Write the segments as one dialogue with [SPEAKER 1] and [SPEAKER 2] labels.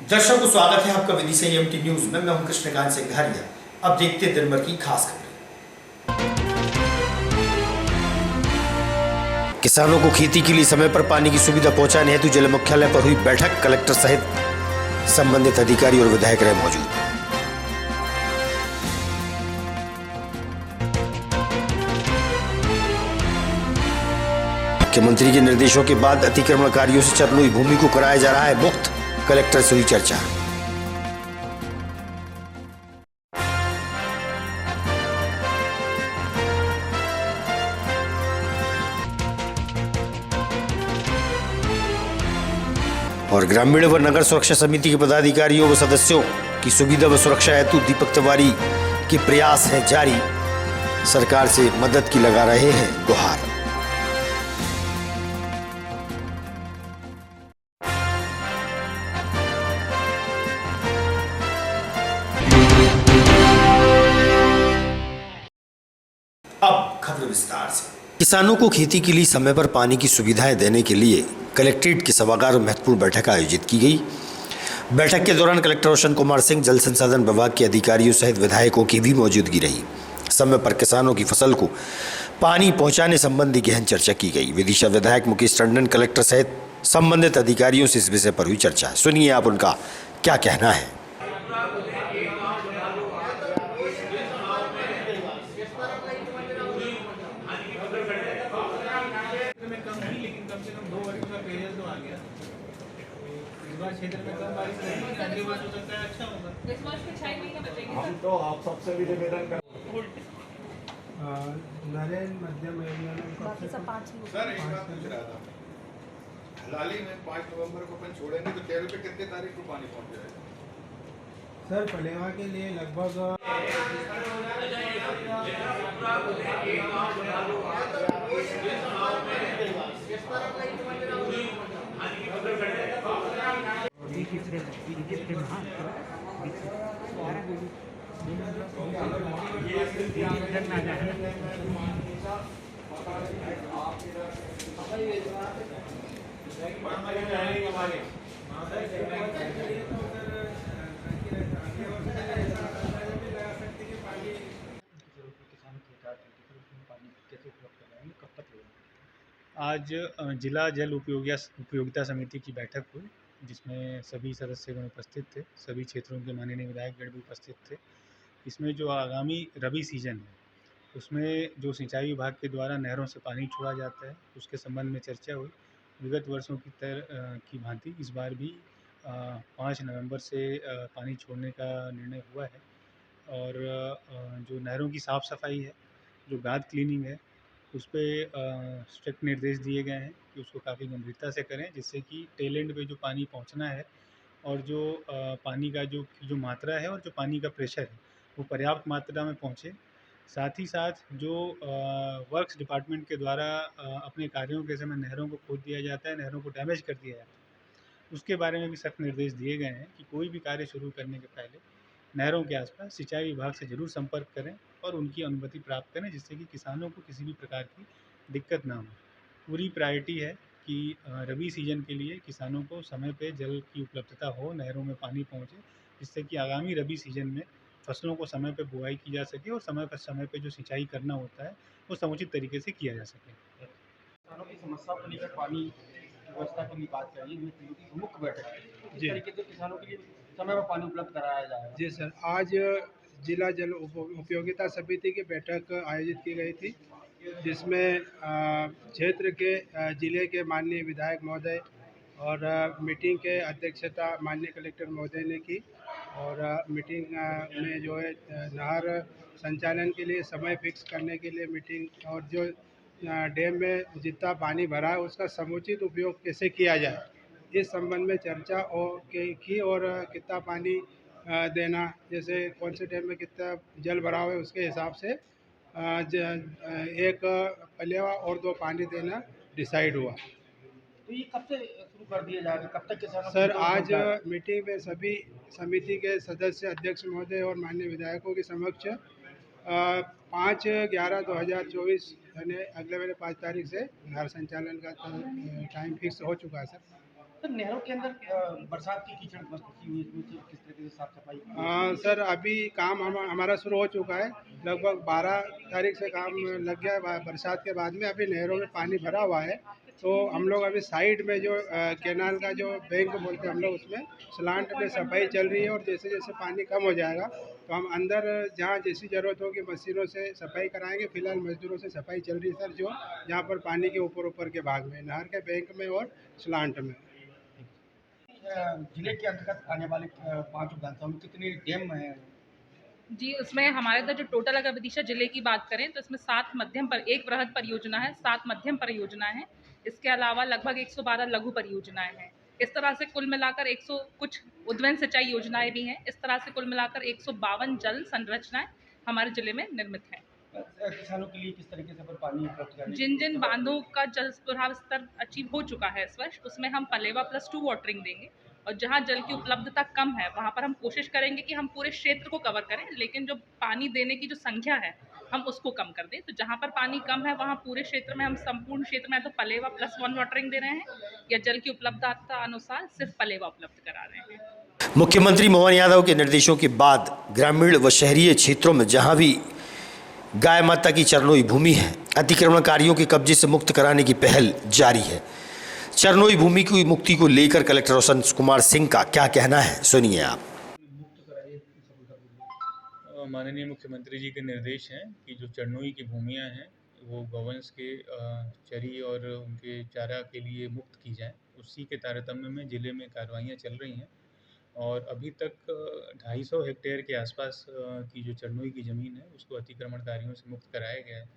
[SPEAKER 1] दर्शकों को स्वागत है आपका विधि से एमटी न्यूज में। मैं हूं कृष्णकांत सिंह घारिया। अब देखते हैं दिन भर की खास खबरें। किसानों को खेती के लिए समय पर पानी की सुविधा पहुंचाने हेतु जिला मुख्यालय पर हुई बैठक। कलेक्टर सहित संबंधित अधिकारी और विधायक रहे मौजूद। मुख्यमंत्री के निर्देशों के बाद अतिक्रमणकारियों से चरनोई भूमि को कराया जा रहा है मुक्त। कलेक्टर से हुई चर्चा। और ग्रामीण व नगर सुरक्षा समिति के पदाधिकारियों व सदस्यों की सुविधा व सुरक्षा हेतु दीपक तिवारी के प्रयास है जारी। सरकार से मदद की लगा रहे हैं गुहार। अब खबर विस्तार से। किसानों को खेती के लिए समय पर पानी की सुविधाएं देने के लिए कलेक्ट्रेट के सभागार में महत्वपूर्ण बैठक आयोजित की गई। बैठक के दौरान कलेक्टर रोशन कुमार सिंह, जल संसाधन विभाग के अधिकारियों सहित विधायकों की भी मौजूदगी रही। समय पर किसानों की फसल को पानी पहुंचाने संबंधी गहन चर्चा की गई। विदिशा विधायक मुकेश टंडन कलेक्टर सहित संबंधित अधिकारियों से इस विषय पर हुई चर्चा। सुनिए आप उनका क्या कहना है।
[SPEAKER 2] क्षेत्र में कम बारिश नहीं, अगली बार हो सकता है अच्छा होगा।
[SPEAKER 3] इस वर्ष के 6 महीने बचेंगे।
[SPEAKER 4] हम तो आप सबसे भी निवेदन कर
[SPEAKER 2] नरेन मध्यम
[SPEAKER 3] बाकी सब 5 लोग।
[SPEAKER 4] सर एक बात पूछ रहा था, हलाली में 5 नवंबर को अपन छोड़ेंगे तो 13 पे कितने तारीख को पानी पहुंच जाएगा?
[SPEAKER 2] सर पलेवा के लिए लगभग
[SPEAKER 5] आज जिला जल उपयोगिता समिति की बैठक हुई, जिसमें सभी सदस्यगण उपस्थित थे। सभी क्षेत्रों के माननीय विधायकगण भी उपस्थित थे। इसमें जो आगामी रबी सीजन है उसमें जो सिंचाई विभाग के द्वारा नहरों से पानी छोड़ा जाता है उसके संबंध में चर्चा हुई। विगत वर्षों की भांति इस बार भी 5 नवंबर से पानी छोड़ने का निर्णय हुआ है। और जो नहरों की साफ़ सफाई है, जो गाद क्लीनिंग है, उस पर स्ट्रिक्ट निर्देश दिए गए हैं कि उसको काफ़ी गंभीरता से करें, जिससे कि टेल एंड पे जो पानी पहुंचना है और जो पानी का जो मात्रा है और जो पानी का प्रेशर है वो पर्याप्त मात्रा में पहुंचे। साथ ही साथ जो वर्क्स डिपार्टमेंट के द्वारा अपने कार्यों के समय नहरों को खोद दिया जाता है, नहरों को डैमेज कर दिया जाता है, उसके बारे में भी सख्त निर्देश दिए गए हैं कि कोई भी कार्य शुरू करने के पहले नहरों के आसपास सिंचाई विभाग से ज़रूर संपर्क करें और उनकी अनुमति प्राप्त करें, जिससे कि किसानों को किसी भी प्रकार की दिक्कत ना हो। पूरी प्रायोरिटी है कि रबी सीजन के लिए किसानों को समय पे जल की उपलब्धता हो, नहरों में पानी पहुंचे, जिससे कि आगामी रबी सीजन में फसलों को समय पे बुआई की जा सके और समय पे जो सिंचाई करना होता है वो समुचित तरीके से किया जा सके।
[SPEAKER 6] किसानों की समस्याओं को लेकर पानी की व्यवस्था के लिए बात करेंगे। मुख्य बैठक किस तरीके से किसानों के लिए समय पर पानी उपलब्ध कराया जाएगा?
[SPEAKER 2] जी सर, आज जिला जल उपयोगिता समिति की बैठक आयोजित की गई थी, जिसमें क्षेत्र के जिले के माननीय विधायक महोदय और मीटिंग के अध्यक्षता माननीय कलेक्टर महोदय ने की। और मीटिंग में जो है नहर संचालन के लिए समय फिक्स करने के लिए मीटिंग, और जो डैम में जितना पानी भरा है उसका समुचित उपयोग कैसे किया जाए इस संबंध में चर्चा की। और कितना पानी देना, जैसे कौन से डैम में कितना जल भराव है उसके हिसाब से एक पलेवा और 2 पानी देना डिसाइड हुआ।
[SPEAKER 6] तो ये कब से शुरू कर दिया जाएगा, कब तक किसानों
[SPEAKER 2] सर आज मीटिंग में सभी समिति के सदस्य, अध्यक्ष महोदय और माननीय विधायकों के समक्ष 5/11/2024 यानी अगले वाले 5 तारीख से नहर संचालन का टाइम फिक्स हो चुका है सर।
[SPEAKER 6] तो नहरों के अंदर बरसात की कीचड़ फंसी हुई इसमें से किस तरीके से साफ सफाई
[SPEAKER 2] सर अभी काम हमारा शुरू हो चुका है। लगभग 12 तारीख से काम लग गया है। बरसात के बाद में अभी नहरों में पानी भरा हुआ है, तो हम लोग अभी साइड में जो कैनाल का जो बैंक बोलते हैं हम लोग, उसमें स्लांट में सफाई चल रही है। और जैसे जैसे पानी कम हो जाएगा तो हम अंदर जहाँ जैसी ज़रूरत होगी मशीनों से सफाई कराएंगे। फिलहाल मजदूरों से सफाई चल रही है सर, जो यहाँ पर पानी के ऊपर के भाग में, नहर के बैंक में और स्लांट में।
[SPEAKER 6] जिले के अंतर्गत आने वाले 5 विधानसभा में कितने डैम हैं?
[SPEAKER 3] जी, उसमें हमारे इधर जो टोटल अगर विदिशा जिले की बात करें तो इसमें 7 मध्यम पर, 1 वृहद परियोजना है, 7 मध्यम परियोजनाएं हैं। इसके अलावा लगभग 112 लघु परियोजनाएं हैं। इस तरह से कुल मिलाकर 100 कुछ उद्वहन सिंचाई योजनाएं भी हैं। इस तरह से कुल मिलाकर 152 जल संरचनाएं हमारे जिले में निर्मित हैं।
[SPEAKER 6] किसानों के लिए किस तरीके से फिर पानी उपलब्ध कराने
[SPEAKER 3] जिन जिन बांधों का जल प्रभाव स्तर अचीव हो चुका है इस वर्ष, उसमें हम पलेवा +2 वाटरिंग देंगे। और जहाँ जल की उपलब्धता कम है वहाँ पर हम कोशिश करेंगे कि हम पूरे क्षेत्र को कवर करें, लेकिन जो पानी देने की जो संख्या है हम उसको कम कर दें। तो जहाँ पर पानी कम है वहाँ पूरे क्षेत्र में हम संपूर्ण क्षेत्र में तो पलेवा +1 वाटरिंग दे रहे हैं, या जल की उपलब्धता अनुसार सिर्फ पलेवा उपलब्ध करा रहे हैं।
[SPEAKER 1] मुख्यमंत्री मोहन यादव के निर्देशों के बाद ग्रामीण व शहरी क्षेत्रों में जहां भी गाय माता की चरनोई भूमि है, अतिक्रमणकारियों के कब्जे से मुक्त कराने की पहल जारी है। चरनोई भूमि की मुक्ति को लेकर कलेक्टर रोशन कुमार सिंह का क्या कहना है, सुनिए आप।
[SPEAKER 5] माननीय मुख्यमंत्री जी के निर्देश हैं कि जो चरनोई की भूमियां हैं वो गौवंश के चरी और उनके चारा के लिए मुक्त की जाएं। उसी के तारतम्य में ज़िले में कार्रवाइयाँ चल रही हैं और अभी तक 250 हेक्टेयर के आसपास की जो चरनोई की ज़मीन है उसको अतिक्रमणकारियों से मुक्त कराया गया है।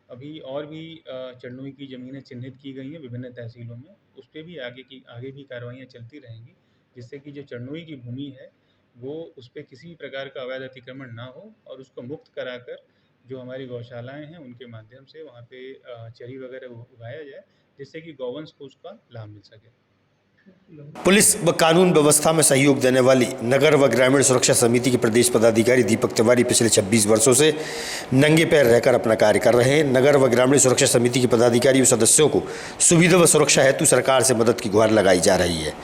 [SPEAKER 5] अभी और भी चरनोई की ज़मीनें चिन्हित की गई हैं विभिन्न तहसीलों में, उस पर भी आगे भी कार्रवाइयाँ चलती रहेंगी, जिससे कि जो चरनोई की भूमि है वो उस पर किसी भी प्रकार का अवैध अतिक्रमण ना हो और उसको मुक्त कराकर जो हमारी गौशालाएं हैं उनके माध्यम से वहाँ पे चरी वगैरह उगाया जाए, जिससे कि गौवंश को उसका लाभ मिल सके।
[SPEAKER 1] पुलिस व कानून व्यवस्था में सहयोग देने वाली नगर व ग्रामीण सुरक्षा समिति के प्रदेश पदाधिकारी दीपक तिवारी पिछले 26 वर्षों से नंगे पैर रहकर अपना कार्य कर रहे हैं। नगर व ग्रामीण सुरक्षा समिति के पदाधिकारी व सदस्यों को सुविधा व सुरक्षा हेतु सरकार से मदद की गुहार लगाई जा रही है।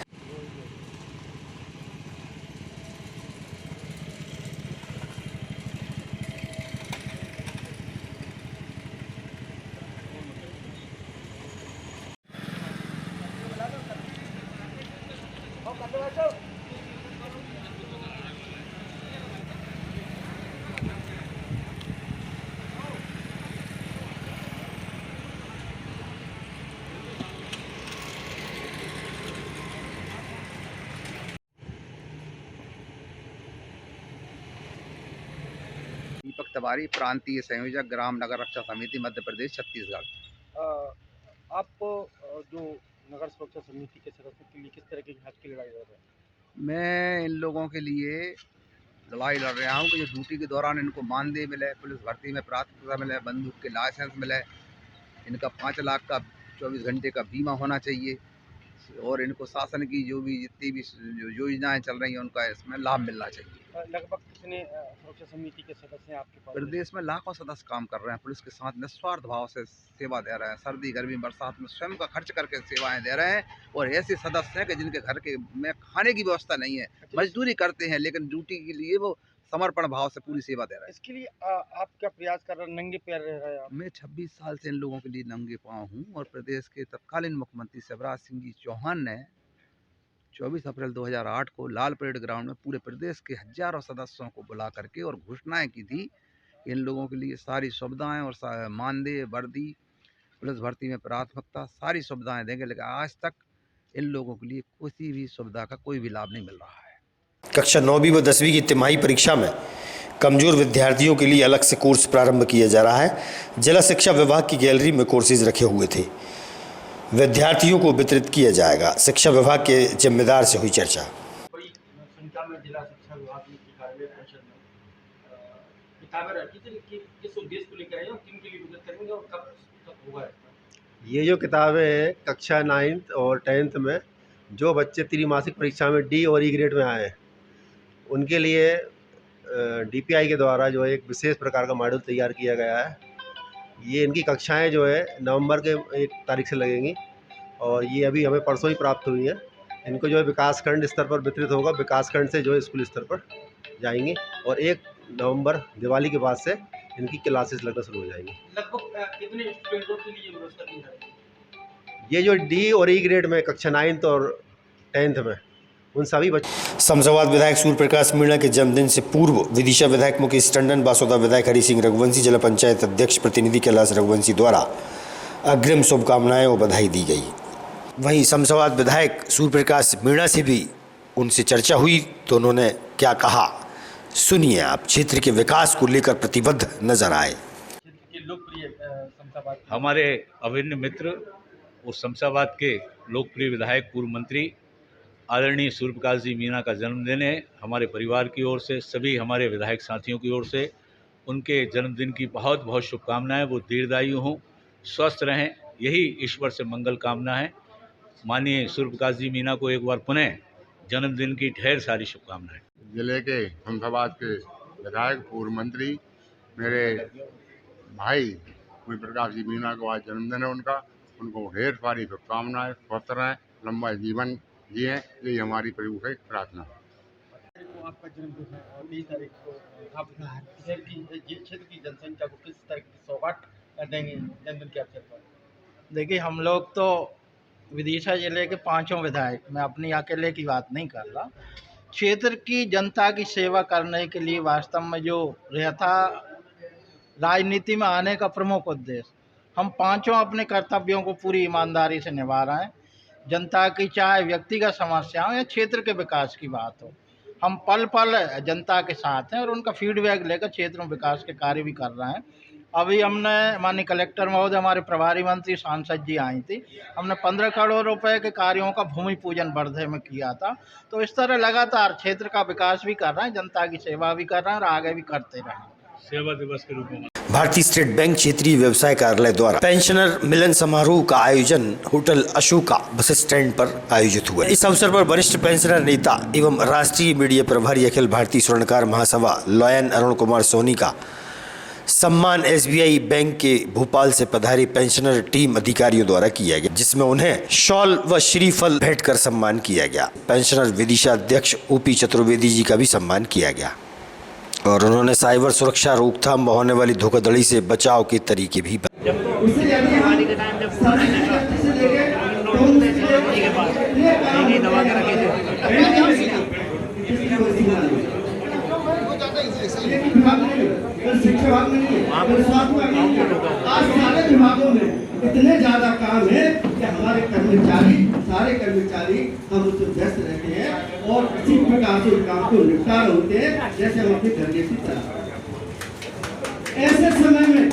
[SPEAKER 7] दीपक तिवारी, प्रांतीय संयोजक, ग्राम नगर रक्षा समिति, मध्य प्रदेश, छत्तीसगढ़।
[SPEAKER 6] आप जो नगर सुरक्षा समिति के सदस्यों के लिए किस तरह की हक की लड़ाई लड़ रहे हैं?
[SPEAKER 7] मैं इन लोगों के लिए लड़ाई लड़ रहा हूँ कि जो ड्यूटी के दौरान इनको मानदेय मिले, पुलिस भर्ती में प्राथमिकता मिले, बंदूक के लाइसेंस मिले, इनका 5 लाख का 24 घंटे का बीमा होना चाहिए और इनको शासन की जो भी जितनी भी योजनाएं चल रही हैं उनका इसमें लाभ मिलना चाहिए।
[SPEAKER 6] लगभग कितने सुरक्षा समिति के सदस्य हैं आपके पास?
[SPEAKER 7] प्रदेश में लाखों सदस्य काम कर रहे हैं, पुलिस के साथ निस्वार्थ भाव से सेवा दे रहे हैं, सर्दी गर्मी बरसात में स्वयं का खर्च करके सेवाएं दे रहे हैं। और ऐसे सदस्य हैं कि जिनके घर के में खाने की व्यवस्था नहीं है, मजदूरी करते हैं, लेकिन ड्यूटी के लिए वो समर्पण भाव से पूरी सेवा दे रहे हैं।
[SPEAKER 6] इसके लिए आप क्या प्रयास कर रहे हैं? नंगे पैर रह रहे हैं आप?
[SPEAKER 7] मैं 26 साल से इन लोगों के लिए नंगे पाँव हूँ और प्रदेश के तत्कालीन मुख्यमंत्री शिवराज सिंह जी चौहान ने 24 अप्रैल 2008 को लाल परेड ग्राउंड में पूरे प्रदेश के हजारों सदस्यों को बुला करके और घोषणाएं की थी। इन लोगों के लिए सारी सुविधाएं और मानदेय, वर्दी, पुलिस भर्ती में प्राथमिकता, सारी सुविधाएं देंगे, लेकिन आज तक इन लोगों के लिए किसी भी सुविधा का कोई भी लाभ नहीं मिल रहा है।
[SPEAKER 1] कक्षा 9वीं व 10वीं की तिमाही परीक्षा में कमजोर विद्यार्थियों के लिए अलग से कोर्स प्रारंभ किया जा रहा है। जिला शिक्षा विभाग की गैलरी में कोर्सेज रखे हुए थे, विद्यार्थियों को वितरित किया जाएगा। शिक्षा विभाग के जिम्मेदार से हुई चर्चा।
[SPEAKER 6] बड़ी संख्या में जिला शिक्षा विभाग की कार्यालय परिषद में किताबें रखी थी कि किस उद्देश्य को लेकर आई और किन के लिए वितरित करेंगे और कब तक होगा?
[SPEAKER 8] ये जो किताबें हैं कक्षा 9th और 10th में जो बच्चे त्रैमासिक परीक्षा में D और E ग्रेड में आए हैं उनके लिए DPI के द्वारा जो है एक विशेष प्रकार का मॉड्यूल तैयार किया गया है। ये इनकी कक्षाएं जो है नवंबर के 1 तारीख से लगेंगी और ये अभी हमें परसों ही प्राप्त हुई है। इनको जो है विकासखंड स्तर पर वितरित होगा, विकासखंड से जो है स्कूल स्तर पर जाएंगे और 1 नवंबर दिवाली के बाद से इनकी क्लासेस लगना शुरू हो जाएंगी।
[SPEAKER 6] लगभग कितने स्टूडेंटों के लिए व्यवस्था की जाएगी?
[SPEAKER 8] ये जो डी और ई ग्रेड में कक्षा 9th और 10th में उन सभी बच्चों।
[SPEAKER 1] शमशाबाद विधायक सूर्य प्रकाश मीणा के जन्मदिन से पूर्व विदिशा विधायक मुकेश टंडन, बासोदा विधायक हरि सिंह रघुवंशी, जिला पंचायत अध्यक्ष प्रतिनिधि कैलाश रघुवंशी द्वारा अग्रिम शुभकामनाएं और बधाई दी गई। वहीं शमशाबाद विधायक सूर्य प्रकाश मीणा से भी उनसे चर्चा हुई तो उन्होंने क्या कहा, सुनिए आप। क्षेत्र के विकास को लेकर प्रतिबद्ध नजर आए।
[SPEAKER 6] लोकप्रिय शमशाबाद
[SPEAKER 9] हमारे अभिन्न मित्र और शमशाबाद के लोकप्रिय विधायक पूर्व मंत्री आदरणीय सूर्य प्रकाश जी मीणा का जन्मदिन है। हमारे परिवार की ओर से, सभी हमारे विधायक साथियों की ओर से उनके जन्मदिन की बहुत बहुत शुभकामनाएं। वो दीर्घायु हों, स्वस्थ रहें, यही ईश्वर से मंगल कामना है। माननीय सूर्य प्रकाश जी मीणा को एक बार पुनः जन्मदिन की ढेर सारी शुभकामनाएं।
[SPEAKER 10] जिले के शमशाबाद के विधायक पूर्व मंत्री मेरे भाई सूर्य प्रकाश जी मीणा को आज जन्मदिन है उनको ढेर सारी शुभकामनाएं, स्वस्थ रहें, लंबा जीवन जिए, यही हमारी प्रभु से प्रार्थना है।
[SPEAKER 6] आपका जन्मदिन है और 20 तारीख को आप क्षेत्र की जनसंख्या को किस तरह की सौगात देंगे जन्मदिन के अवसर पर?
[SPEAKER 11] देखिए, हम लोग तो विदिशा जिले के 5 विधायक, मैं अपनी अकेले की बात नहीं कर रहा, क्षेत्र की जनता की सेवा करने के लिए वास्तव में जो रहता राजनीति में आने का प्रमुख उद्देश्य, हम 5 अपने कर्तव्यों को पूरी ईमानदारी से निभा रहे हैं। जनता की चाहे व्यक्तिगत समस्या हो या क्षेत्र के विकास की बात हो, हम पल पल जनता के साथ हैं और उनका फीडबैक लेकर क्षेत्र में विकास के कार्य भी कर रहे हैं। अभी हमने माननीय कलेक्टर महोदय, हमारे प्रभारी मंत्री, सांसद जी आई थी, हमने 15 करोड़ रुपए के कार्यों का भूमि पूजन वर्धे में किया था। तो इस तरह लगातार क्षेत्र का विकास भी कर रहे हैं, जनता की सेवा भी कर रहे हैं और आगे भी करते रहें।
[SPEAKER 9] सेवा दिवस के रूप में
[SPEAKER 1] भारतीय स्टेट बैंक क्षेत्रीय व्यवसाय कार्यालय द्वारा पेंशनर मिलन समारोह का आयोजन होटल अशोका बस स्टैंड पर आयोजित हुआ। इस अवसर पर वरिष्ठ पेंशनर नेता एवं राष्ट्रीय मीडिया प्रभारी अखिल भारतीय स्वर्णकार महासभा लॉयन अरुण कुमार सोनी का सम्मान SBI बैंक के भोपाल से पधारी पेंशनर टीम अधिकारियों द्वारा किया गया, जिसमें उन्हें शॉल व श्रीफल भेंट कर सम्मान किया गया। पेंशनर विदिशा अध्यक्ष OP चतुर्वेदी जी का भी सम्मान किया गया और उन्होंने साइबर सुरक्षा, रोकथाम में होने वाली धोखाधड़ी से बचाव के तरीके भी
[SPEAKER 12] इतने ज्यादा काम है कि हमारे सारे कर्मचारी हम उससे व्यस्त रहते हैं और इसी प्रकार से काम को निपटा रहे होते हैं जैसे हम अपने घर जैसी तरह। ऐसे समय में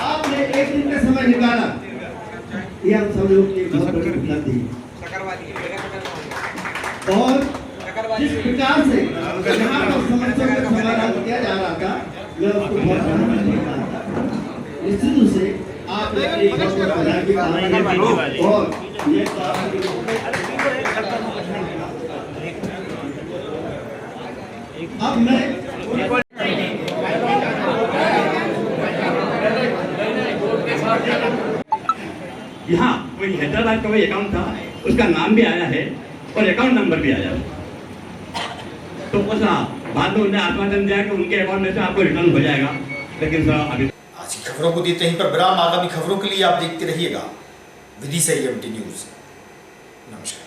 [SPEAKER 12] आपने एक दिन का समय निकाला, ये हम सब लोग की बहुत बड़ी उपलब्धि है। और जिस प्रकार से यहाँ पर समस्या का समाधान किया जा रहा था, मैं उसको बहुत धन्यवाद। निश्चित रूप से आप और ये अब मैं
[SPEAKER 6] यहाँ कोई हैदराबाद का कोई अकाउंट था, उसका नाम भी आया है और अकाउंट नंबर भी आया, तो उस बाद में उन्हें आश्वासन दिया कि उनके अकाउंट में से आपको रिटर्न हो जाएगा, लेकिन सर अभी।
[SPEAKER 1] आज की खबरों को देते हैं पर विराम। आगामी खबरों के लिए आप देखते रहिएगा विदिशा EMT न्यूज। नमस्कार।